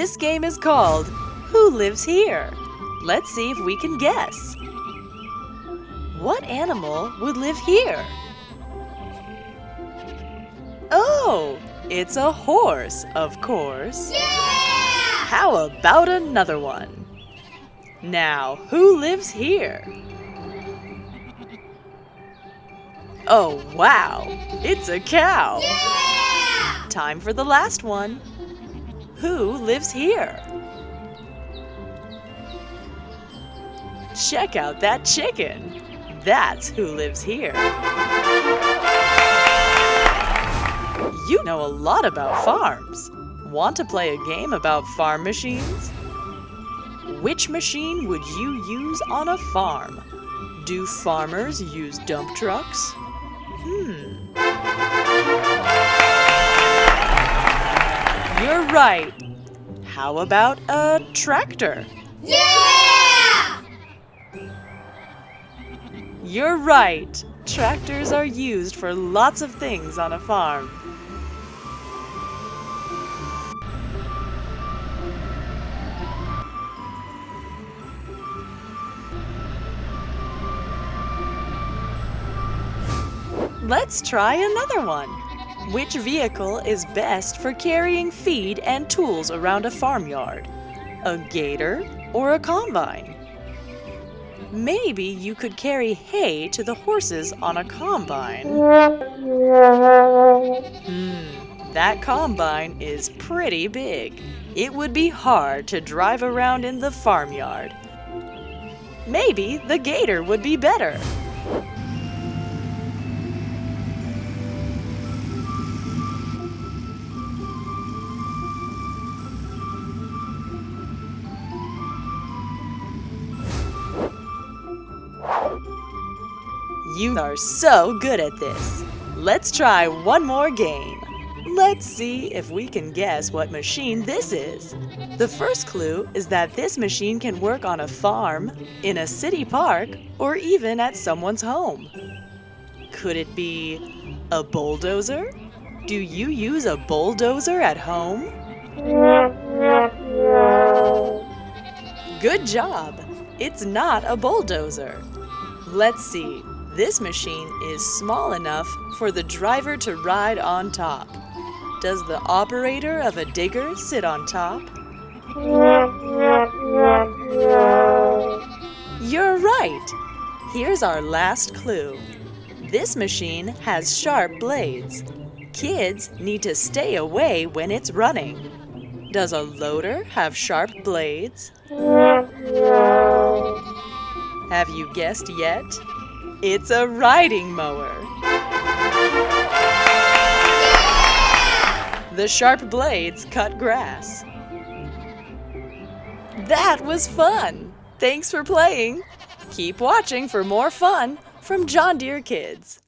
This game is called Who Lives Here? Let's see if we can guess. What animal would live here? Oh, it's a horse, of course. Yeah! How about another one? Now, who lives here? Oh, wow! It's a cow! Yeah! Time for the last one. Who lives here? Check out that chicken! That's who lives here. You know a lot about farms. Want to play a game about farm machines? Which machine would you use on a farm? Do farmers use dump trucks? You're right. How about a tractor? Yeah! You're right. Tractors are used for lots of things on a farm. Let's try another one. Which vehicle is best for carrying feed and tools around a farmyard? A gator or a combine? Maybe you could carry hay to the horses on a combine. That combine is pretty big. It would be hard to drive around in the farmyard. Maybe the gator would be better. You are so good at this. Let's try one more game. Let's see if we can guess what machine this is. The first clue is that this machine can work on a farm, in a city park, or even at someone's home. Could it be a bulldozer? Do you use a bulldozer at home? Good job! It's not a bulldozer. Let's see. This machine is small enough for the driver to ride on top. Does the operator of a digger sit on top? You're right! Here's our last clue. This machine has sharp blades. Kids need to stay away when it's running. Does a loader have sharp blades? Have you guessed yet? It's a riding mower. The sharp blades cut grass. That was fun! Thanks for playing! Keep watching for more fun from John Deere Kids.